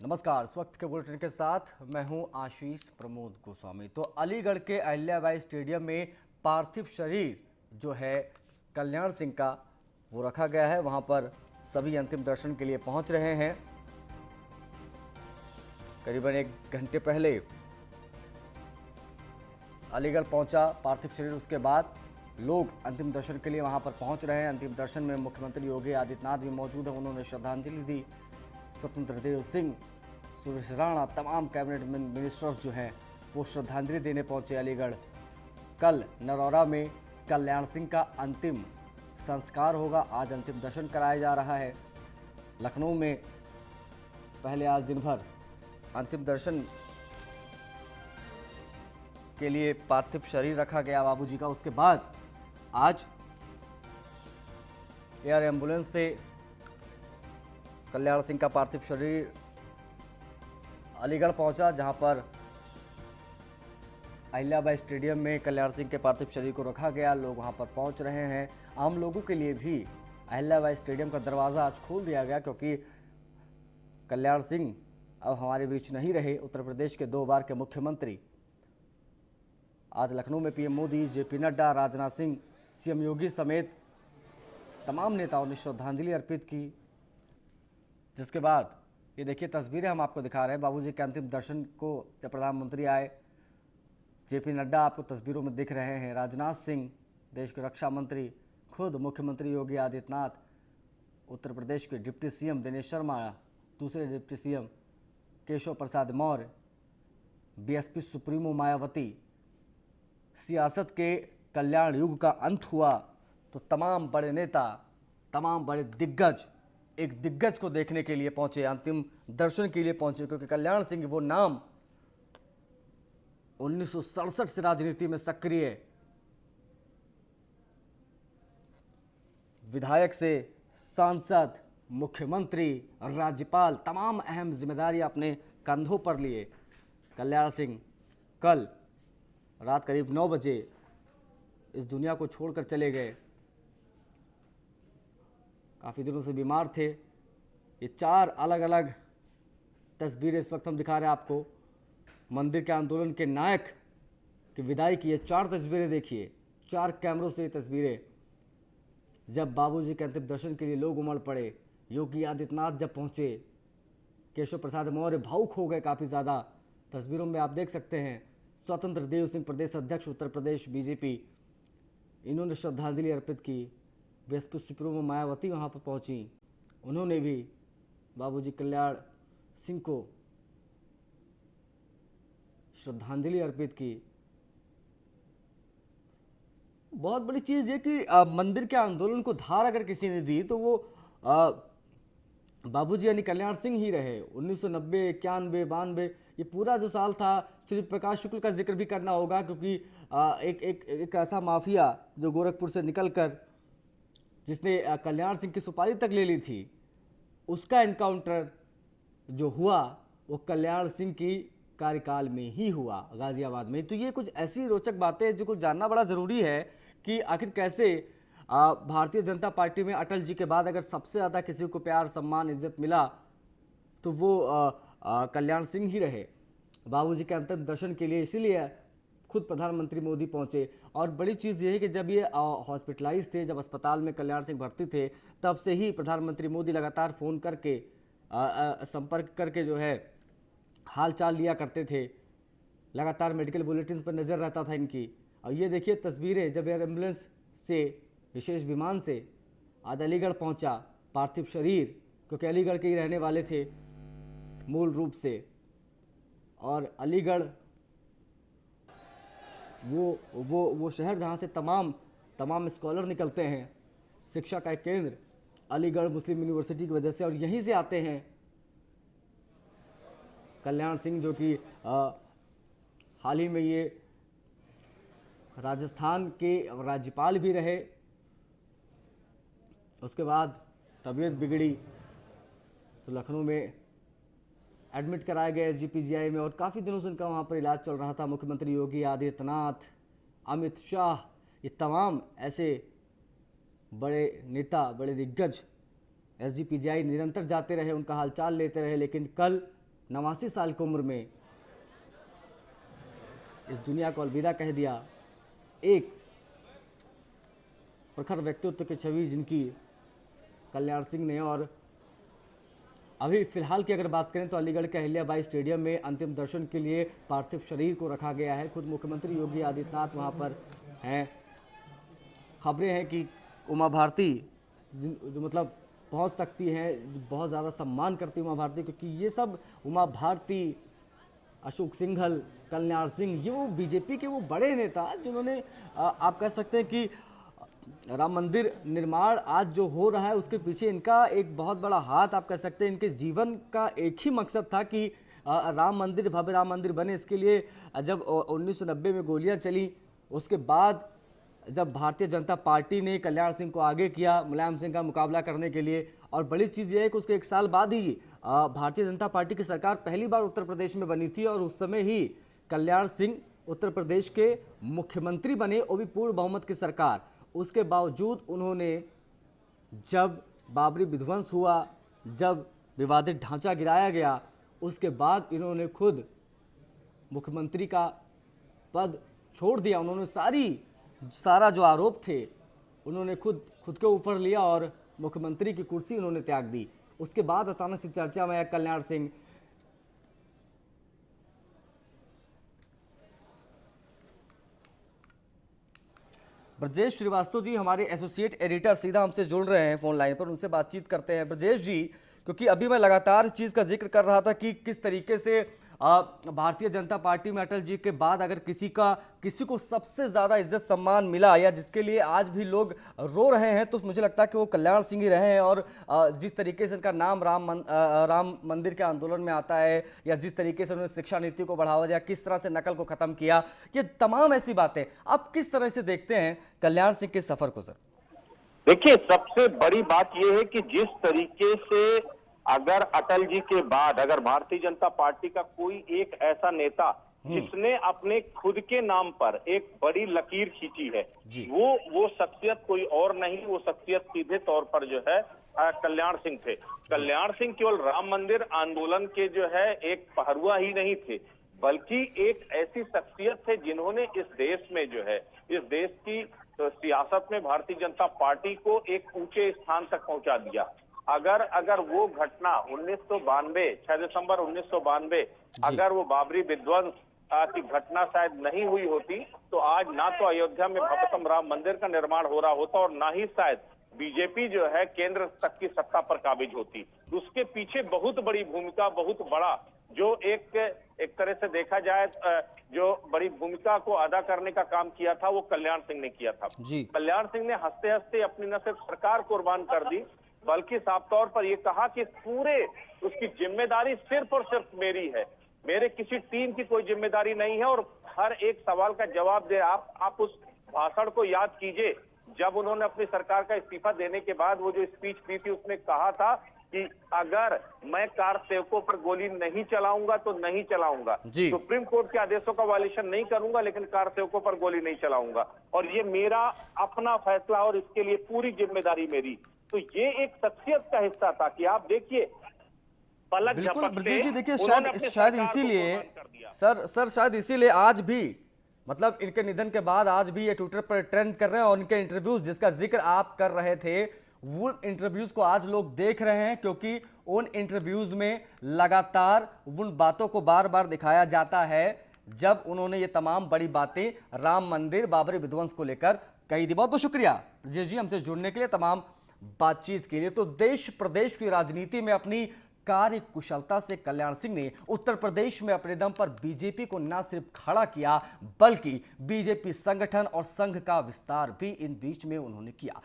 नमस्कार। इस वक्त के बुलेटिन के साथ मैं हूं आशीष प्रमोद गोस्वामी। तो अलीगढ़ के अहिल्याबाई स्टेडियम में पार्थिव शरीर जो है कल्याण सिंह का वो रखा गया है। वहां पर सभी अंतिम दर्शन के लिए पहुंच रहे हैं। करीबन 1 घंटे पहले अलीगढ़ पहुंचा पार्थिव शरीर, उसके बाद लोग अंतिम दर्शन के लिए वहां पर पहुंच रहे हैं। अंतिम दर्शन में मुख्यमंत्री योगी आदित्यनाथ भी मौजूद हैं। उन्होंने श्रद्धांजलि दी। स्वतंत्र देव सिंह, सुरेश राणा, तमाम कैबिनेट मिनिस्टर्स जो हैं वो श्रद्धांजलि देने पहुंचे अलीगढ़। कल नरौरा में कल्याण सिंह का अंतिम संस्कार होगा। आज अंतिम दर्शन कराया जा रहा है। लखनऊ में पहले आज दिन भर अंतिम दर्शन के लिए पार्थिव शरीर रखा गया बाबूजी का। उसके बाद आज एयर एम्बुलेंस से कल्याण सिंह का पार्थिव शरीर अलीगढ़ पहुंचा, जहां पर अहिल्याबाई स्टेडियम में कल्याण सिंह के पार्थिव शरीर को रखा गया। लोग वहां पर पहुंच रहे हैं। आम लोगों के लिए भी अहिल्याबाई स्टेडियम का दरवाज़ा आज खोल दिया गया, क्योंकि कल्याण सिंह अब हमारे बीच नहीं रहे। उत्तर प्रदेश के 2 बार के मुख्यमंत्री आज लखनऊ में पीएम मोदी, जेपी नड्डा, राजनाथ सिंह, सीएम योगी समेत तमाम नेताओं ने श्रद्धांजलि अर्पित की। जिसके बाद ये देखिए तस्वीरें हम आपको दिखा रहे हैं बाबूजी के अंतिम दर्शन को। जब प्रधानमंत्री आए, जेपी नड्डा आपको तस्वीरों में दिख रहे हैं, राजनाथ सिंह देश के रक्षा मंत्री, खुद मुख्यमंत्री योगी आदित्यनाथ, उत्तर प्रदेश के डिप्टी सीएम दिनेश शर्मा, दूसरे deputy CM Keshav Prasad Maurya, BSP supremo Mayawati. सियासत के कल्याण युग का अंत हुआ तो तमाम बड़े नेता, तमाम बड़े दिग्गज एक दिग्गज को देखने के लिए पहुंचे, अंतिम दर्शन के लिए पहुंचे, क्योंकि कल्याण सिंह वो नाम 1967 से राजनीति में सक्रिय, विधायक से सांसद, मुख्यमंत्री, राज्यपाल, तमाम अहम जिम्मेदारियां अपने कंधों पर लिए कल्याण सिंह कल रात करीब 9 बजे इस दुनिया को छोड़कर चले गए। काफ़ी दिनों से बीमार थे। ये 4 अलग अलग तस्वीरें इस वक्त हम दिखा रहे हैं आपको। मंदिर के आंदोलन के नायक की विदाई की ये 4 तस्वीरें देखिए, 4 कैमरों से ये तस्वीरें। जब बाबूजी के अंतिम दर्शन के लिए लोग उमड़ पड़े, योगी आदित्यनाथ जब पहुंचे, केशव प्रसाद मौर्य भावुक हो गए काफ़ी ज़्यादा। तस्वीरों में आप देख सकते हैं स्वतंत्र देव सिंह, प्रदेश अध्यक्ष उत्तर प्रदेश बीजेपी, इन्होंने श्रद्धांजलि अर्पित की। बीएसपी सुप्रीमो मायावती वहाँ पर पहुँची, उन्होंने भी बाबूजी कल्याण सिंह को श्रद्धांजलि अर्पित की। बहुत बड़ी चीज़ ये कि मंदिर के आंदोलन को धार अगर किसी ने दी तो वो बाबूजी यानी कल्याण सिंह ही रहे। 1990, 91, 92 ये पूरा जो साल था, श्री प्रकाश शुक्ल का जिक्र भी करना होगा, क्योंकि एक ऐसा माफिया जो गोरखपुर से निकलकर जिसने कल्याण सिंह की सुपारी तक ले ली थी, उसका इनकाउंटर जो हुआ वो कल्याण सिंह की कार्यकाल में ही हुआ, गाजियाबाद में। तो ये कुछ ऐसी रोचक बातें जो कुछ जानना बड़ा ज़रूरी है कि आखिर कैसे भारतीय जनता पार्टी में अटल जी के बाद अगर सबसे ज़्यादा किसी को प्यार, सम्मान, इज्जत मिला तो वो कल्याण सिंह ही रहे। बाबूजी के अंतिम दर्शन के लिए इसीलिए खुद प्रधानमंत्री मोदी पहुंचे। और बड़ी चीज़ ये है कि जब ये हॉस्पिटलाइज थे, जब अस्पताल में कल्याण सिंह भर्ती थे, तब से ही प्रधानमंत्री मोदी लगातार फ़ोन करके संपर्क करके जो है हाल चाल लिया करते थे। लगातार मेडिकल बुलेटिन पर नज़र रहता था इनकी। और ये देखिए तस्वीरें जब एयर एम्बुलेंस से, विशेष विमान से आज अलीगढ़ पहुंचा पार्थिव शरीर, क्योंकि अलीगढ़ के ही रहने वाले थे मूल रूप से। और अलीगढ़ वो शहर जहाँ से तमाम स्कॉलर निकलते हैं, शिक्षा का एक केंद्र अलीगढ़ मुस्लिम यूनिवर्सिटी की वजह से, और यहीं से आते हैं कल्याण सिंह, जो कि हाल ही में ये राजस्थान के राज्यपाल भी रहे। उसके बाद तबीयत बिगड़ी तो लखनऊ में एडमिट कराए गए जीपीजीआई में, और काफ़ी दिनों से उनका वहाँ पर इलाज चल रहा था। मुख्यमंत्री योगी आदित्यनाथ, अमित शाह, ये तमाम ऐसे बड़े नेता, बड़े दिग्गज एसजीपीजीआई निरंतर जाते रहे, उनका हालचाल लेते रहे। लेकिन कल 89 साल की उम्र में इस दुनिया को अलविदा कह दिया। एक प्रखर व्यक्तित्व की छवि जिनकी कल्याण सिंह ने। और अभी फिलहाल की अगर बात करें तो अलीगढ़ के अहिल्याबाई स्टेडियम में अंतिम दर्शन के लिए पार्थिव शरीर को रखा गया है। खुद मुख्यमंत्री योगी आदित्यनाथ वहां पर हैं। खबरें हैं कि उमा भारती जो मतलब पहुंच सकती हैं, बहुत ज़्यादा सम्मान करती है उमा भारती, क्योंकि ये सब उमा भारती, अशोक सिंघल, कल्याण सिंह, ये वो बीजेपी के वो बड़े नेता जिन्होंने आप कह सकते हैं कि राम मंदिर निर्माण आज जो हो रहा है उसके पीछे इनका एक बहुत बड़ा हाथ आप कह सकते हैं। इनके जीवन का एक ही मकसद था कि राम मंदिर, भव्य राम मंदिर बने। इसके लिए जब 1990 में गोलियां चली, उसके बाद जब भारतीय जनता पार्टी ने कल्याण सिंह को आगे किया मुलायम सिंह का मुकाबला करने के लिए, और बड़ी चीज़ यह है कि उसके एक साल बाद ही भारतीय जनता पार्टी की सरकार पहली बार उत्तर प्रदेश में बनी थी, और उस समय ही कल्याण सिंह उत्तर प्रदेश के मुख्यमंत्री बने, वो भी पूर्ण बहुमत की सरकार। उसके बावजूद उन्होंने, जब बाबरी विध्वंस हुआ, जब विवादित ढांचा गिराया गया, उसके बाद इन्होंने खुद मुख्यमंत्री का पद छोड़ दिया। उन्होंने सारा जो आरोप थे उन्होंने खुद के ऊपर लिया और मुख्यमंत्री की कुर्सी उन्होंने त्याग दी। उसके बाद अचानक से चर्चा में आया कल्याण सिंह। ब्रजेश श्रीवास्तव जी हमारे एसोसिएट एडिटर सीधा हमसे जुड़ रहे हैं फोन लाइन पर, उनसे बातचीत करते हैं। ब्रजेश जी, क्योंकि अभी मैं लगातार इस चीज़ का जिक्र कर रहा था कि किस तरीके से भारतीय जनता पार्टी में अटल जी के बाद अगर किसी को सबसे ज़्यादा इज्जत सम्मान मिला या जिसके लिए आज भी लोग रो रहे हैं, तो मुझे लगता है कि वो कल्याण सिंह ही रहे हैं। और जिस तरीके से इनका नाम राम मंदिर के आंदोलन में आता है, या जिस तरीके से उन्होंने शिक्षा नीति को बढ़ावा दिया, किस तरह से नकल को ख़त्म किया, ये तमाम ऐसी बातें आप किस तरह से देखते हैं कल्याण सिंह के सफ़र को? सर देखिए, सबसे बड़ी बात यह है कि जिस तरीके से अगर अटल जी के बाद अगर भारतीय जनता पार्टी का कोई एक ऐसा नेता जिसने अपने खुद के नाम पर एक बड़ी लकीर खींची है, वो शख्सियत कोई और नहीं, वो शख्सियत सीधे तौर पर जो है कल्याण सिंह थे। कल्याण सिंह केवल राम मंदिर आंदोलन के जो है एक पहरुआ ही नहीं थे, बल्कि एक ऐसी शख्सियत थे जिन्होंने इस देश में जो है, इस देश की सियासत में भारतीय जनता पार्टी को एक ऊंचे स्थान तक पहुंचा दिया। अगर वो घटना 1992 6 दिसंबर 1992 अगर वो बाबरी विध्वंस की घटना शायद नहीं हुई होती, तो आज ना तो अयोध्या में भव्यतम राम मंदिर का निर्माण हो रहा होता और ना ही शायद बीजेपी जो है केंद्र तक की सत्ता पर काबिज होती। उसके पीछे बहुत बड़ी भूमिका, बहुत बड़ा जो एक तरह से देखा जाए जो बड़ी भूमिका को अदा करने का काम किया था, वो कल्याण सिंह ने किया था। कल्याण सिंह ने हंसते हंसते अपनी न सिर्फ सरकार कुर्बान कर दी, बल्कि साफ तौर पर यह कहा कि पूरे उसकी जिम्मेदारी सिर्फ और सिर्फ मेरी है, मेरे किसी टीम की कोई जिम्मेदारी नहीं है। और हर एक सवाल का जवाब दे। आप उस भाषण को याद कीजिए, जब उन्होंने अपनी सरकार का इस्तीफा देने के बाद वो जो स्पीच दी थी, उसमें कहा था कि अगर मैं कार सेवकों पर गोली नहीं चलाऊंगा तो नहीं चलाऊंगा, सुप्रीम कोर्ट के आदेशों का वायलेशन नहीं करूंगा, लेकिन कार सेवकों पर गोली नहीं चलाऊंगा, और ये मेरा अपना फैसला और इसके लिए पूरी जिम्मेदारी मेरी। तो ये एक शख्सियत का हिस्सा था कि आप देखिए, पलक झपकते जी, देखिए शायद इसीलिए सर शायद इसीलिए आज भी, मतलब इनके निधन के बाद आज भी ये ट्विटर पर ट्रेंड कर रहे हैं, और इनके इंटरव्यूज जिसका जिक्र आप कर रहे थे, वो इंटरव्यूज को आज लोग देख रहे हैं, क्योंकि उन इंटरव्यूज में लगातार उन बातों को बार बार दिखाया जाता है जब उन्होंने ये तमाम बड़ी बातें राम मंदिर, बाबरी विध्वंस को लेकर कही थी। बहुत बहुत शुक्रिया ब्रजेश जी हमसे जुड़ने के लिए, तमाम बातचीत के लिए। तो देश प्रदेश की राजनीति में अपनी कार्य कुशलता से कल्याण सिंह ने उत्तर प्रदेश में अपने दम पर बीजेपी को न सिर्फ खड़ा किया, बल्कि बीजेपी संगठन और संघ का विस्तार भी इन बीच में उन्होंने किया।